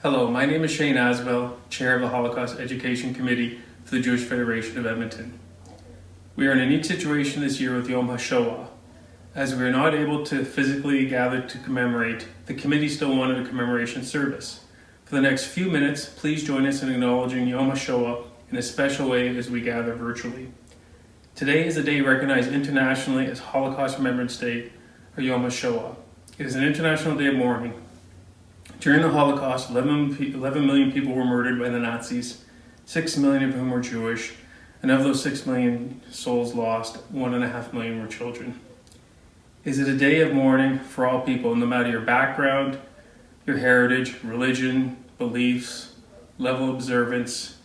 Hello, my name is Shane Asbell, Chair of the Holocaust Education Committee for the Jewish Federation of Edmonton. We are in a unique situation this year with Yom Hashoah. As we are not able to physically gather to commemorate, the committee still wanted a commemoration service. For the next few minutes, please join us in acknowledging Yom Hashoah in a special way as we gather virtually. Today is a day recognized internationally as Holocaust Remembrance Day, or Yom Hashoah. It is an international day of mourning. During the Holocaust, 11 million people were murdered by the Nazis, 6 million of whom were Jewish, and of those 6 million souls lost, 1.5 million were children. Is it a day of mourning for all people, no matter your background, your heritage, religion, beliefs, level of observance?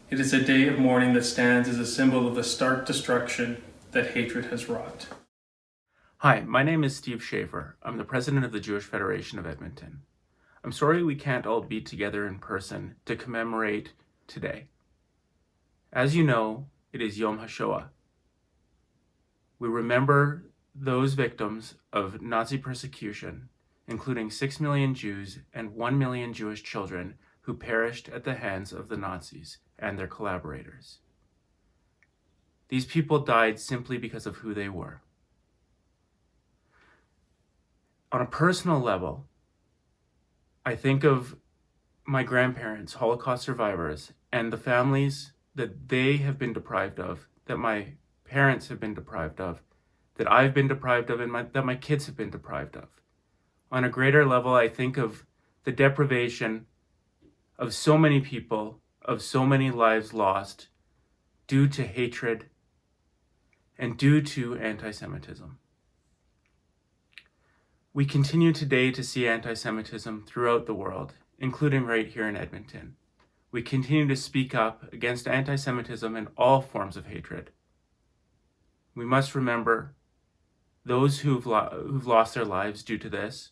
It is a day of mourning that stands as a symbol of the stark destruction that hatred has wrought. Hi, my name is Steve Schaefer. I'm the president of the Jewish Federation of Edmonton. I'm sorry we can't all be together in person to commemorate today. As you know, it is Yom Hashoah. We remember those victims of Nazi persecution, including 6 million Jews and 1 million Jewish children who perished at the hands of the Nazis and their collaborators. These people died simply because of who they were. On a personal level, I think of my grandparents, Holocaust survivors, and the families that they have been deprived of, that my parents have been deprived of, that I've been deprived of, and that my kids have been deprived of. On a greater level, I think of the deprivation of so many people, of so many lives lost due to hatred and due to anti-Semitism. We continue today to see anti-Semitism throughout the world, including right here in Edmonton. We continue to speak up against anti-Semitism and all forms of hatred. We must remember those who've lost their lives due to this,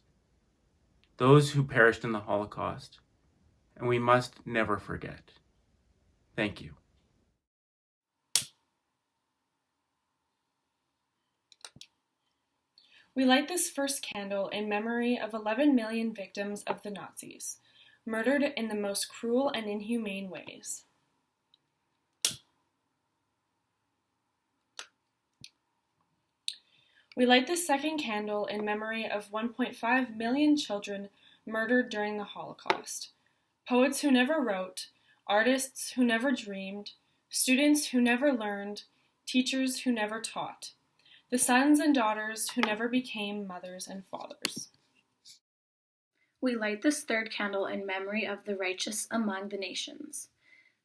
those who perished in the Holocaust, and we must never forget. Thank you. We light this first candle in memory of 11 million victims of the Nazis, murdered in the most cruel and inhumane ways. We light this second candle in memory of 1.5 million children murdered during the Holocaust, poets who never wrote, artists who never dreamed, students who never learned, teachers who never taught, the sons and daughters who never became mothers and fathers. We light this third candle in memory of the righteous among the nations,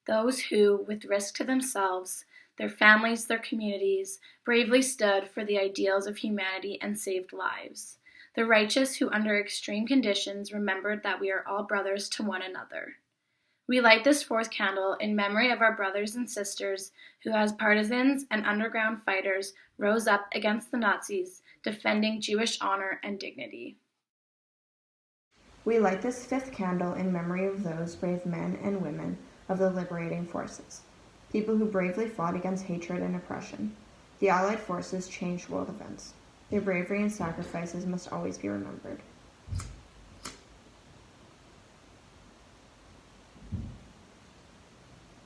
those who, with risk to themselves, their families, their communities, bravely stood for the ideals of humanity and saved lives, the righteous who under extreme conditions remembered that we are all brothers to one another. We light this fourth candle in memory of our brothers and sisters who, as partisans and underground fighters, rose up against the Nazis, defending Jewish honor and dignity. We light this fifth candle in memory of those brave men and women of the liberating forces, people who bravely fought against hatred and oppression. The Allied forces changed world events. Their bravery and sacrifices must always be remembered.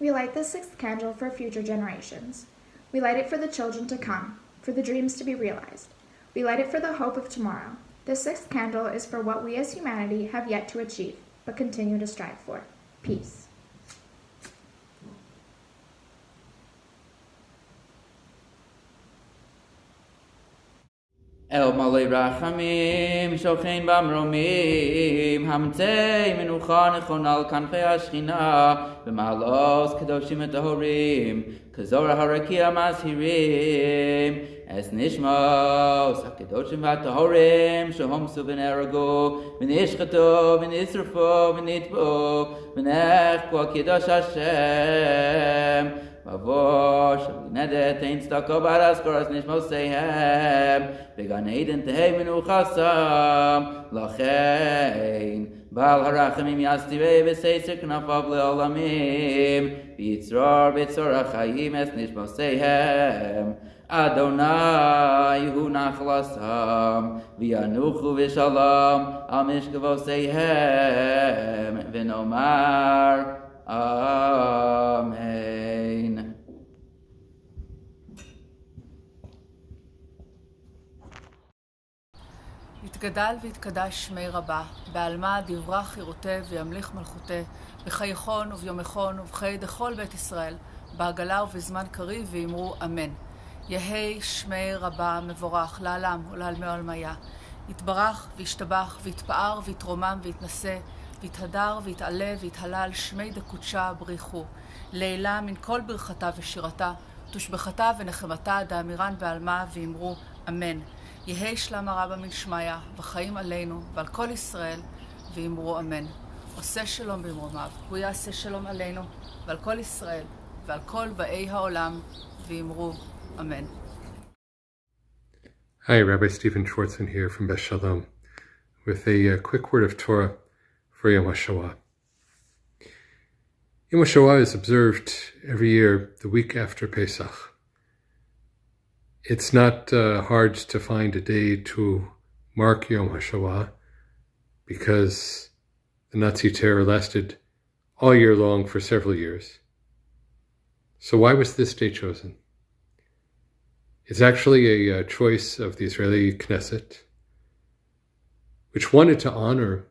We light the sixth candle for future generations. We light it for the children to come, for the dreams to be realized. We light it for the hope of tomorrow. The sixth candle is for what we as humanity have yet to achieve, but continue to strive for: peace. El malei rachamim, shochein bamromim, hamtzei menucha nechon al kanfei hashchina, v'malos kedoshim et ahorim, kazora harakia mazhirim, es nishmos hakedoshim v'atahorim, shehomsu v'nerago, v'nishchato, v'nisrafo, v'nitbo, v'nechko al kiddush Hashem, Vavosh, Nedet, Ein Stako Baras, Koras Nishmosehem, Began Eden Tehei Menuchasam, Lachein, Baal Harachamim Yastivei, Veseiser Knafav Leolamim, Bitzror, Bitzor Achayim, Es Nishmosehem, Adonai hu nachlasam, v'yanuchu v'shalom, al mishkavoseihem, v'nomar, Amen. יתגדל ויתקדש שמי רבה, בעלמא דברך ירוטה וימליך מלכותה, בחייכון וביומכון ובחיי דכל בית ישראל, בעגלה ובזמן קריב ואמרו אמן. יהי שמי רבה מבורך לעלם ולעלמי עולמיה. יתברך וישתבח ויתפאר ויתרומם ויתנשא, ויתהדר ויתעלה ויתהלל שמי דקודשה בריחו. לעילה מן כל ברכתה ושירתה, תושבחתה ונחמתה דאמירן בעלמא ואמרו אמן. יהי שלם הרבה מן שמיה, וחיים עלינו ועל כל ישראל, ואמרו אמן. עושה שלום במרומיו, הוא יעשה שלום עלינו ועל כל ישראל, ועל כל באי העולם, ואמרו אמן. Hi, Rabbi Stephen Schwartzman here from Beth Shalom with a quick word of Torah for Yom Hashoah. Yom Hashoah is observed every year the week after Pesach. It's not hard to find a day to mark Yom Hashoah because the Nazi terror lasted all year long for several years. So why was this day chosen? It's actually a choice of the Israeli Knesset, which wanted to honor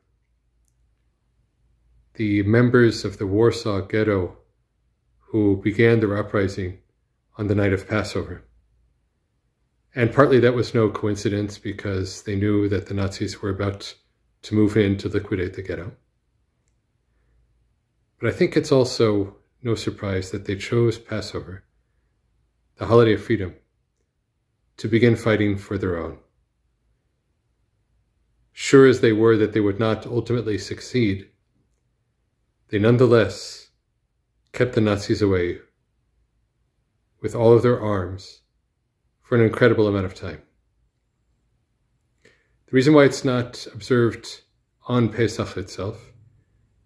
the members of the Warsaw Ghetto who began their uprising on the night of Passover. And partly that was no coincidence because they knew that the Nazis were about to move in to liquidate the ghetto. But I think it's also no surprise that they chose Passover, the holiday of freedom, to begin fighting for their own. Sure as they were that they would not ultimately succeed, they nonetheless kept the Nazis away with all of their arms for an incredible amount of time. The reason why it's not observed on Pesach itself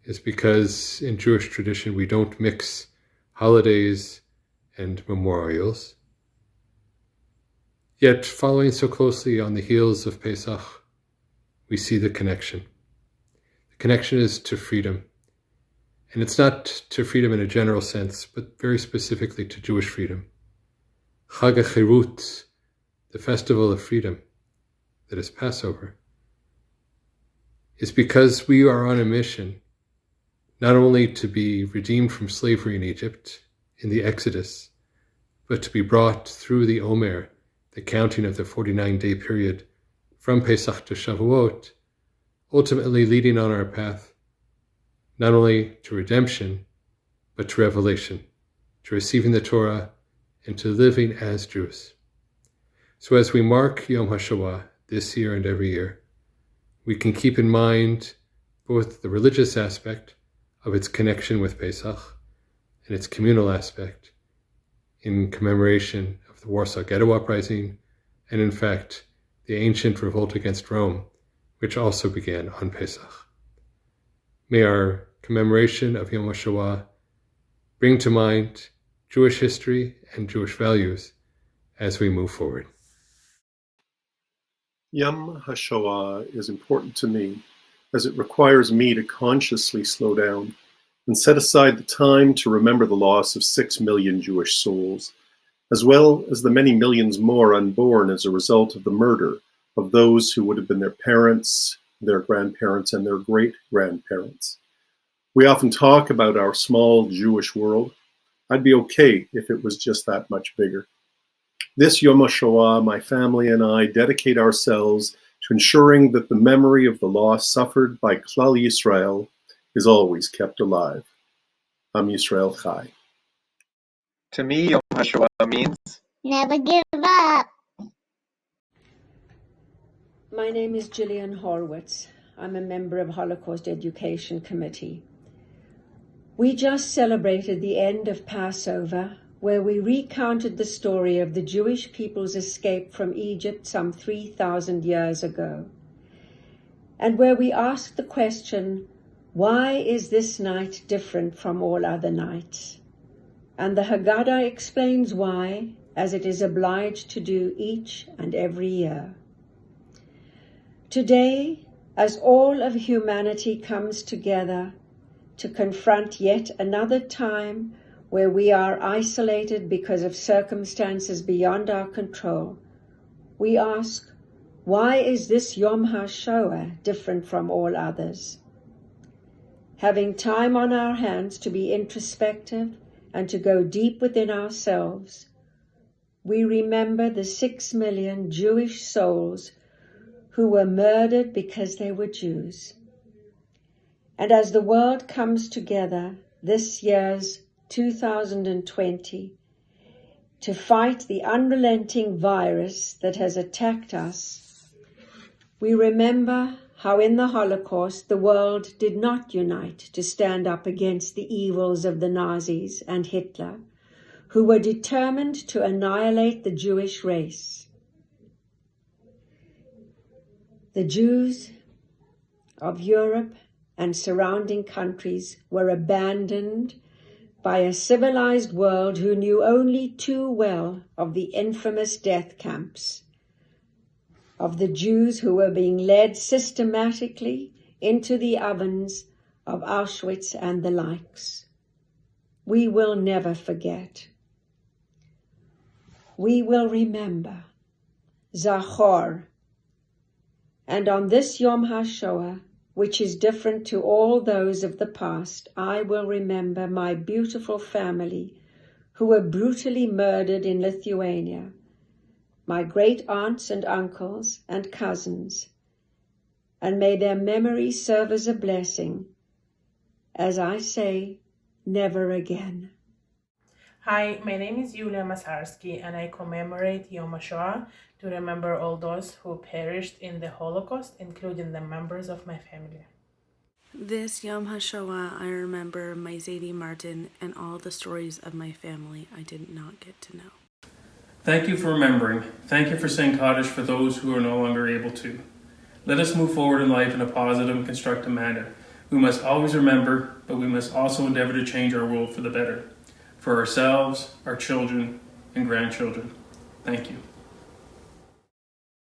is because in Jewish tradition we don't mix holidays and memorials. Yet, following so closely on the heels of Pesach, we see the connection. The connection is to freedom. And it's not to freedom in a general sense, but very specifically to Jewish freedom. Chag HaChirut, the festival of freedom, that is Passover, is because we are on a mission not only to be redeemed from slavery in Egypt, in the Exodus, but to be brought through the Omer, the counting of the 49-day period from Pesach to Shavuot, ultimately leading on our path not only to redemption, but to revelation, to receiving the Torah, and to living as Jews. So as we mark Yom HaShoah this year and every year, we can keep in mind both the religious aspect of its connection with Pesach and its communal aspect in commemoration of the Warsaw Ghetto Uprising and, in fact, the ancient revolt against Rome, which also began on Pesach. May our commemoration of Yom HaShoah bring to mind Jewish history and Jewish values as we move forward. Yom HaShoah is important to me as it requires me to consciously slow down and set aside the time to remember the loss of 6 million Jewish souls, as well as the many millions more unborn as a result of the murder of those who would have been their parents, their grandparents, and their great-grandparents. We often talk about our small Jewish world. I'd be okay if it was just that much bigger. This Yom HaShoah, my family and I dedicate ourselves to ensuring that the memory of the loss suffered by Klal Yisrael is always kept alive. Am Yisrael Chai. To me, Yom HaShoah means never give up. My name is Jillian Horowitz. I'm a member of Holocaust Education Committee. We just celebrated the end of Passover, where we recounted the story of the Jewish people's escape from Egypt some 3,000 years ago, and where we asked the question, why is this night different from all other nights? And the Haggadah explains why as it is obliged to do each and every year. Today, as all of humanity comes together to confront yet another time where we are isolated because of circumstances beyond our control, we ask, why is this Yom HaShoah different from all others? Having time on our hands to be introspective and to go deep within ourselves, we remember the 6 million Jewish souls who were murdered because they were Jews. And as the world comes together this year's 2020 to fight the unrelenting virus that has attacked us, we remember how in the Holocaust the world did not unite to stand up against the evils of the Nazis and Hitler, who were determined to annihilate the Jewish race. The Jews of Europe and surrounding countries were abandoned by a civilized world who knew only too well of the infamous death camps, of the Jews who were being led systematically into the ovens of Auschwitz and the likes. We will never forget. We will remember, Zachor. And on this Yom HaShoah, which is different to all those of the past, I will remember my beautiful family who were brutally murdered in Lithuania, my great aunts and uncles and cousins, and may their memory serve as a blessing, as I say, never again. Hi, my name is Yulia Masarsky, and I commemorate Yom HaShoah to remember all those who perished in the Holocaust, including the members of my family. This Yom HaShoah, I remember my Zadie Martin and all the stories of my family I did not get to know. Thank you for remembering. Thank you for saying Kaddish for those who are no longer able to. Let us move forward in life in a positive and constructive manner. We must always remember, but we must also endeavor to change our world for the better, for ourselves, our children, and grandchildren. Thank you.